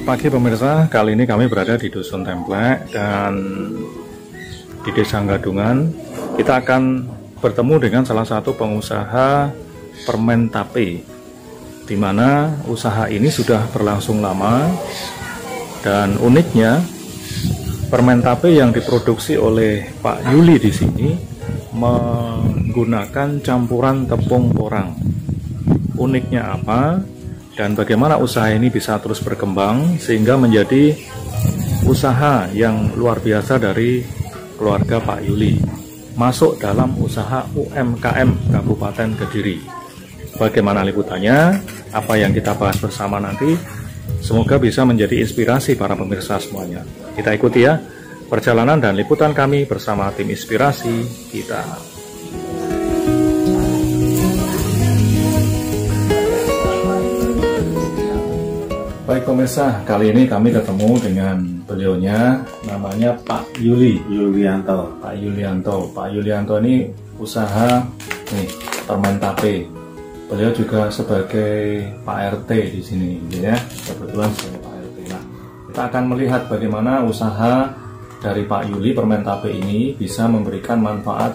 Selamat pagi pemirsa, kali ini kami berada di Dusun Templek dan di Desa Gadungan. Kita akan bertemu dengan salah satu pengusaha permen tape, di mana usaha ini sudah berlangsung lama. Dan uniknya, permen tape yang diproduksi oleh Pak Yuli di sini menggunakan campuran tepung porang. Uniknya apa? Dan bagaimana usaha ini bisa terus berkembang sehingga menjadi usaha yang luar biasa dari keluarga Pak Yuli, masuk dalam usaha UMKM Kabupaten Kediri. Bagaimana liputannya? Apa yang kita bahas bersama nanti? Semoga bisa menjadi inspirasi para pemirsa semuanya. Kita ikuti ya perjalanan dan liputan kami bersama tim inspirasi kita. Baik pemirsa, kali ini kami ketemu dengan beliaunya, namanya Pak Yuli. Yulianto. Pak Yulianto. Pak Yulianto ini usaha permen tape. Beliau juga sebagai Pak RT di sini, ya. Kebetulan sebagai Pak RT. Nah, kita akan melihat bagaimana usaha dari Pak Yuli permen tape ini bisa memberikan manfaat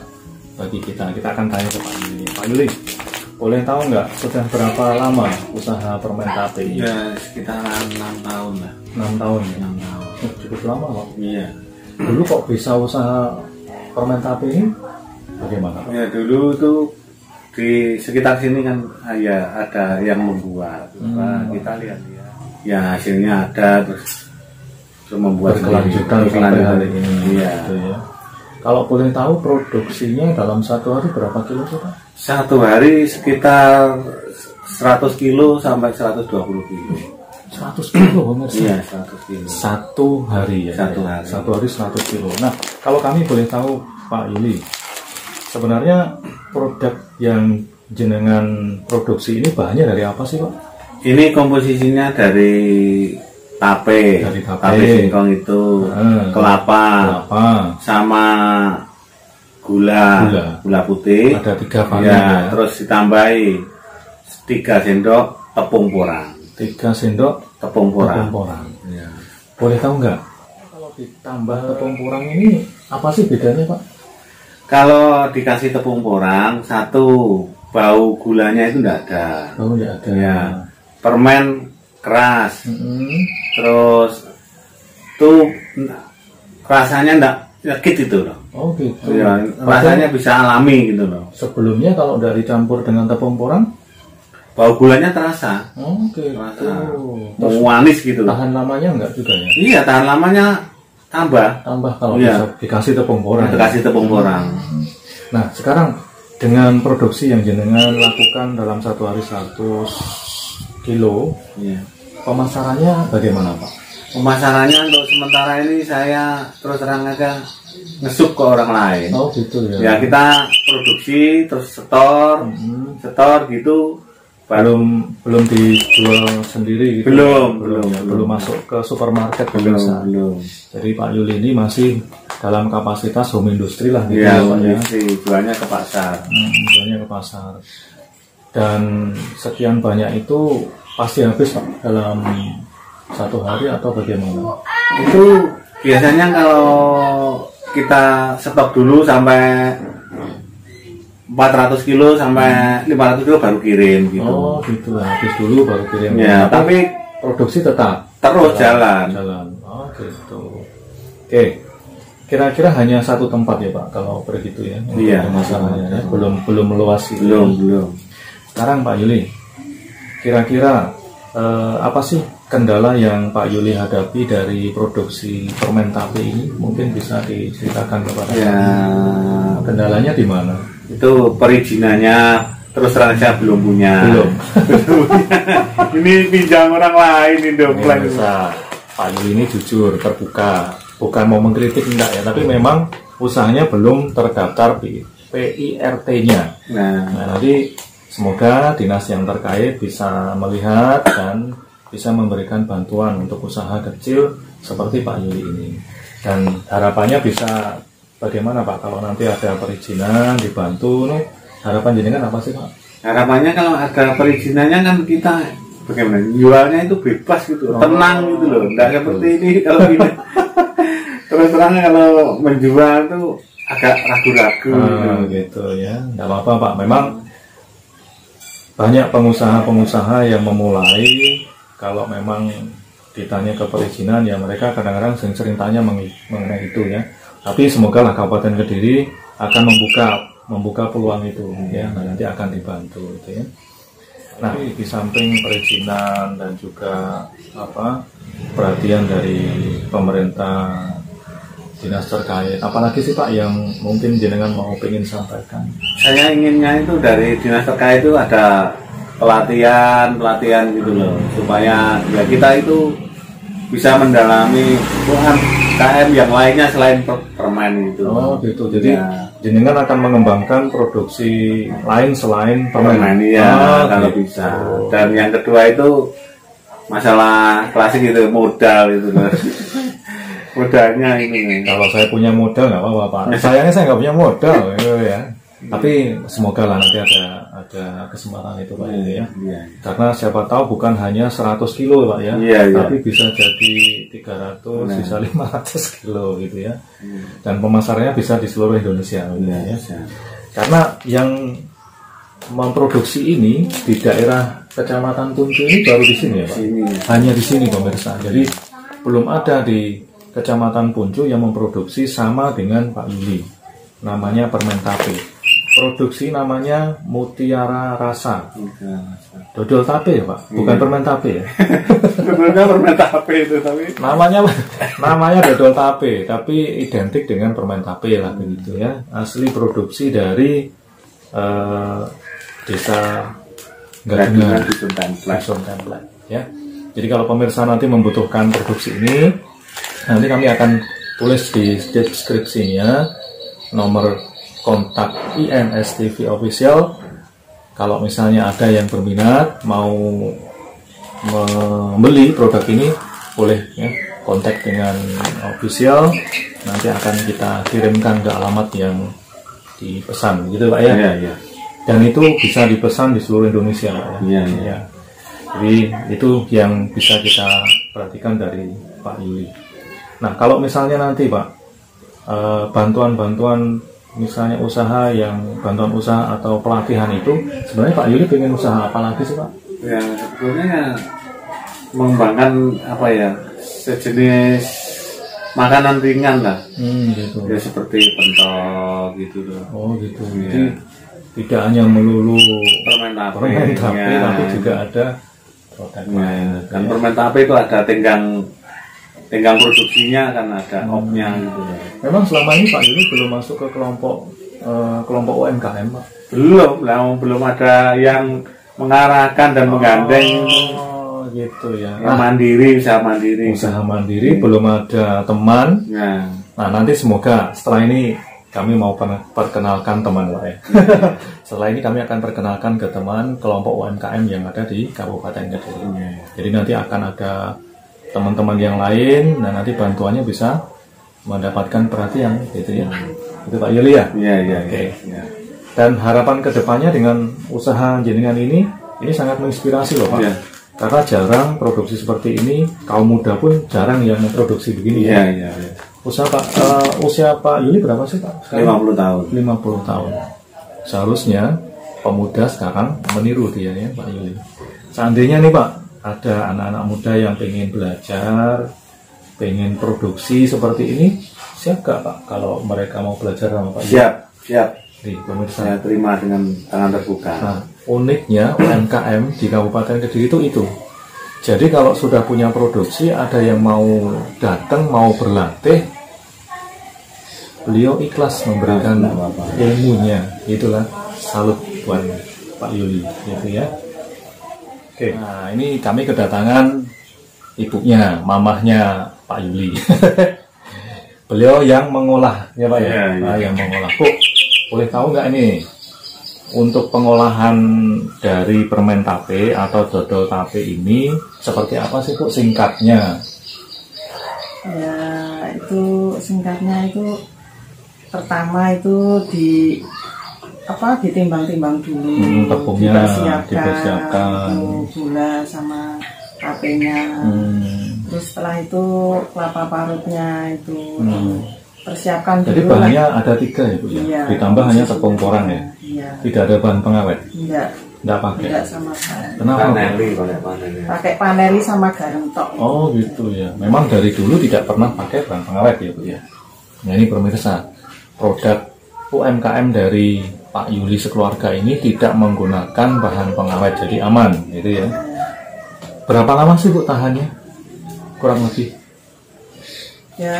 bagi kita. Kita akan tanya ke Pak Yuli. Pak Yuli, boleh tahu nggak sudah berapa lama usaha permen tape ini? Ya, sekitaran 6 tahun lah. 6 tahun ya? 6 tahun. Cukup lama Pak. Iya. Dulu kok bisa usaha permen tape ini? Bagaimana Pak? Ya, dulu tuh di sekitar sini kan ya ada yang membuat. Nah, kita lihat ya. Ya hasilnya ada terus membuat berkelanjutan sampai hari ini. Iya. Gitu ya. Kalau boleh tahu produksinya dalam satu hari berapa kilo sih Pak? Satu hari sekitar 100 kilo sampai 120 kilo. 100 kilo pemirsa? Iya, 100 kilo. Satu hari ya? Satu hari 100 kilo. Nah, kalau kami boleh tahu Pak Yuli, sebenarnya produk yang jenengan produksi ini bahannya dari apa sih Pak? Ini komposisinya dari tape singkong itu, kelapa, sama gula putih. Ada 3 varian ya, terus ditambahi 3 sendok tepung porang. 3 sendok tepung porang. Ya. Boleh tahu nggak kalau ditambah tepung porang ini apa sih bedanya Pak? Kalau dikasih tepung porang, satu, bau gulanya itu enggak ada. Bau enggak ada. Ya. Permen keras. Terus tuh rasanya enggak nyekit itu loh. Oh gitu. Ya, rasanya bisa alami gitu loh. Sebelumnya kalau udah dicampur dengan tepung porang, bau gulanya terasa. Oh gitu. Terus manis gitu. Tahan lamanya enggak juga ya? Iya, tahan lamanya tambah kalau dikasih tepung porang. Dikasih tepung porang. Nah, sekarang dengan produksi yang jenengan lakukan dalam satu hari 100 kilo, pemasarannya bagaimana Pak? Pemasarannya untuk sementara ini saya terus terang aja ngesuk ke orang lain. Oh gitu ya. Ya kita produksi terus setor gitu. Belum dijual sendiri gitu. Belum masuk ke supermarket belum. Jadi Pak Yuli ini masih dalam kapasitas home industry lah gitu ya. Jualnya ke pasar. Jualnya ke pasar. Dan sekian banyak itu pasti habis Pak dalam satu hari atau bagaimana? Itu biasanya kalau kita stok dulu sampai 400 kilo sampai 500 kilo baru kirim gitu. Oh gitu, habis dulu baru kirim. Ya, tapi produksi tetap terus jalan. Oh gitu. Oke, kira-kira hanya satu tempat ya Pak kalau begitu ya? Iya. Masalahnya ya? belum meluas gitu. Belum. Sekarang Pak Yuli, kira-kira apa sih kendala yang Pak Yuli hadapi dari produksi permen tape ini? Mungkin bisa diceritakan kepada kami. Kendalanya di mana? Itu perizinannya terus terang saya belum punya. Ini pinjam orang lain ini dong. Pak Yuli ini jujur, terbuka, bukan mau mengkritik enggak ya, tapi memang usahanya belum terdaftar di PIRT-nya. Nah, nanti semoga dinas yang terkait bisa melihat dan bisa memberikan bantuan untuk usaha kecil seperti Pak Yuli ini. Dan harapannya bisa bagaimana Pak kalau nanti ada perizinan dibantu, harapan jenengan apa sih Pak? Harapannya kalau ada perizinannya kan kita bagaimana jualnya itu bebas gitu, tenang gitu loh, nggak seperti ini kalau ini. Terus terang kalau menjual tuh agak ragu-ragu gitu ya. Nggak apa-apa Pak, memang banyak pengusaha-pengusaha yang memulai kalau memang ditanya ke perizinan ya mereka kadang-kadang sering tanya mengenai itu ya. Tapi semoga lah Kabupaten Kediri akan membuka peluang itu ya. Nah, nanti akan dibantu gitu ya. Nah, di samping perizinan dan juga perhatian dari pemerintah dinas terkait, apalagi sih Pak yang mungkin jenengan mau pengen sampaikan? Saya inginnya itu dari dinas terkait itu ada pelatihan gitu loh, supaya ya kita itu bisa mendalami UMKM yang lainnya selain permen itu. Oh gitu, jadi ya, jenengan akan mengembangkan produksi lain selain permen ya, kalau gitu bisa. Dan yang kedua itu masalah klasik itu, modal itu loh. Modalnya ini. Kalau saya punya modal nggak apa-apa Pak. Sayangnya saya nggak punya modal ya. Tapi semoga lah nanti ada kesempatan itu Pak ya. Karena siapa tahu bukan hanya 100 kilo Pak ya, tapi bisa jadi 300, bisa 500 kilo gitu ya. Dan pemasarannya bisa di seluruh Indonesia gitu ya. Karena yang memproduksi ini di daerah Kecamatan Puncu ini baru di sini ya Pak. Hanya di sini pemirsa. Jadi belum ada di Kecamatan Puncu yang memproduksi sama dengan Pak Yuli. Namanya permen tape. Produksi namanya Mutiara Rasa. Dodol tape ya Pak, bukan permen tape ya. Sebenarnya permen tape itu tapi namanya dodol tape, tapi identik dengan permen tape lah begitu ya. Asli produksi dari desa Gadungan Dusun Templek ya. Jadi kalau pemirsa nanti membutuhkan produksi ini, nanti kami akan tulis di deskripsinya nomor kontak INS TV Official. Kalau misalnya ada yang berminat mau membeli produk ini, boleh ya kontak dengan official, nanti akan kita kirimkan ke alamat yang dipesan gitu Pak ya. Dan itu bisa dipesan di seluruh Indonesia ya. Jadi itu yang bisa kita perhatikan dari Pak Yuli. Nah, kalau misalnya nanti Pak bantuan-bantuan misalnya bantuan usaha atau pelatihan itu, sebenarnya Pak Yuli pengen usaha apa lagi sih Pak? Ya sebetulnya mengembangkan sejenis makanan ringan lah. Gitu. Ya seperti pentol gitu loh. Oh gitu. Jadi tidak hanya melulu permen tape tapi juga ada produk lain. Kan permen tape itu ada tinggang produksinya, kan ada opnya gitu. Memang selama ini Pak Yuli belum masuk ke kelompok UMKM Pak? Belum ada yang mengarahkan dan menggandeng. Gitu ya. Usaha mandiri belum ada teman. Nah nanti semoga setelah ini kami mau perkenalkan teman Pak ya. Setelah ini kami akan perkenalkan ke teman kelompok UMKM yang ada di Kabupaten Kediri. Jadi nanti akan ada teman-teman yang lain, dan nanti bantuannya bisa mendapatkan perhatian gitu ya. Itu Pak Yuli ya? Oke. Dan harapan kedepannya dengan usaha jenengan ini sangat menginspirasi loh Pak. Karena jarang produksi seperti ini, kaum muda pun jarang yang memproduksi begini ya. Usia Pak Yuli berapa sih Pak? 50 tahun. 50 tahun. Seharusnya pemuda sekarang meniru dia ya Pak Yuli. Seandainya nih Pak, ada anak-anak muda yang pengen belajar, pengen produksi seperti ini, siap gak Pak kalau mereka mau belajar sama Pak? Siap. Nih, pemirsa. Saya terima dengan tangan terbuka. Nah, uniknya UMKM di Kabupaten Kediri itu. Jadi kalau sudah punya produksi, ada yang mau datang, mau berlatih, beliau ikhlas memberikan ilmunya. Itulah salut buat Pak Yuli, gitu ya. Oke. Nah, ini kami kedatangan ibunya, mamahnya Pak Yuli. Beliau yang mengolah, ya Pak ya? Yang mengolah. Bu, boleh tahu nggak ini untuk pengolahan dari permen tape atau dodol tape ini seperti apa sih Bu singkatnya? Ya, itu singkatnya itu pertama itu ditimbang-timbang dulu, tepungnya dipersiapkan, gula sama tapenya. Terus setelah itu kelapa parutnya itu persiapkan dulu. Jadi bahannya ada 3 ya Bu ya? Iya, ditambah hanya tepung porang ya? Iya. Tidak ada bahan pengawet? Enggak pakai? Enggak sama sekali. Kenapa? Pakai paneli sama garam tok. Oh gitu ya. Memang dari dulu tidak pernah pakai bahan pengawet ya Bu ya? Nah ini pemirsa, produk UMKM dari Pak Yuli sekeluarga ini tidak menggunakan bahan pengawet, jadi aman gitu ya. Berapa lama sih Bu tahannya? Kurang lebih? Ya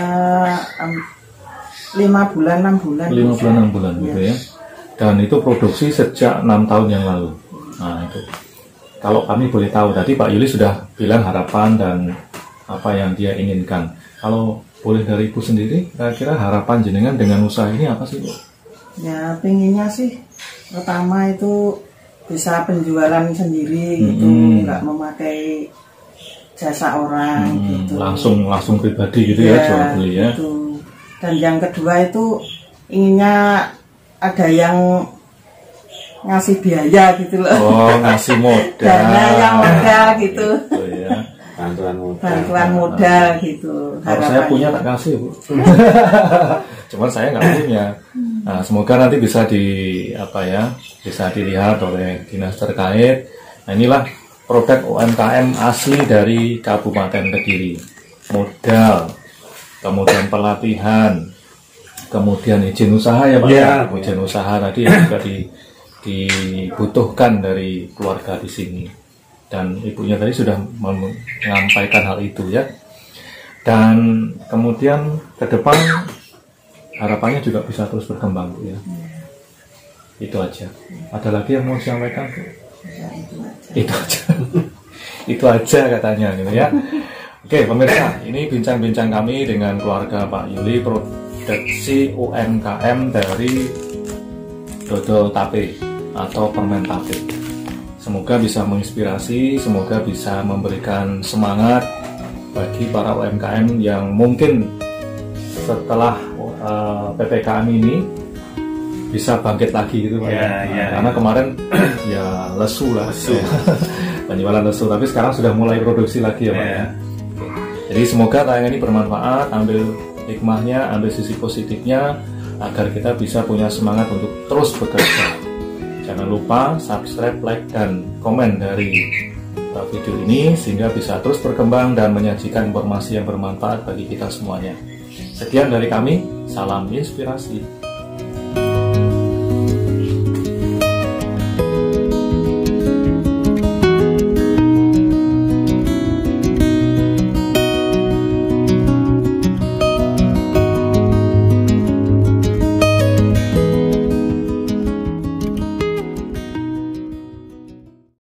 5 bulan 6 bulan. 5 bulan 6 bulan gitu ya. Dan itu produksi sejak 6 tahun yang lalu. Nah itu, kalau kami boleh tahu, tadi Pak Yuli sudah bilang harapan dan apa yang dia inginkan. Kalau boleh dari Ibu sendiri, kira-kira harapan jenengan dengan usaha ini apa sih Bu? Ya pinginnya sih pertama itu bisa penjualan sendiri gitu, nggak memakai jasa orang gitu. Langsung pribadi gitu ya, jual beli ya. Gitu. Dan yang kedua itu inginnya ada yang ngasih biaya gitu loh. Oh, ngasih modal. Dana yang modal gitu. Gitu ya. Bantuan modal gitu. Kalau saya punya tak kasih Bu. Cuman saya nggak punya. Nah, semoga nanti bisa bisa dilihat oleh dinas terkait. Nah, inilah produk UMKM asli dari Kabupaten Kediri. Modal, kemudian pelatihan, kemudian izin usaha ya Pak. Ya. Izin usaha tadi yang juga dibutuhkan dari keluarga di sini. Dan ibunya tadi sudah menyampaikan hal itu ya. Dan kemudian ke depan harapannya juga bisa terus berkembang Bu ya. Itu aja. Ada lagi yang mau disampaikan Bu? Ya, Itu aja. Itu aja katanya gitu ya. Oke pemirsa, ini bincang-bincang kami dengan keluarga Pak Yuli, produksi UMKM dari dodol tape atau permen tape. Semoga bisa menginspirasi, semoga bisa memberikan semangat bagi para UMKM yang mungkin setelah PPKM ini bisa bangkit lagi gitu Pak. Karena kemarin ya lesu lah. Penjualan lesu, tapi sekarang sudah mulai produksi lagi ya Pak. Jadi semoga tayangan ini bermanfaat, ambil hikmahnya, ambil sisi positifnya agar kita bisa punya semangat untuk terus bekerja. Jangan lupa subscribe, like, dan komen dari video ini sehingga bisa terus berkembang dan menyajikan informasi yang bermanfaat bagi kita semuanya. Sekian dari kami, salam inspirasi.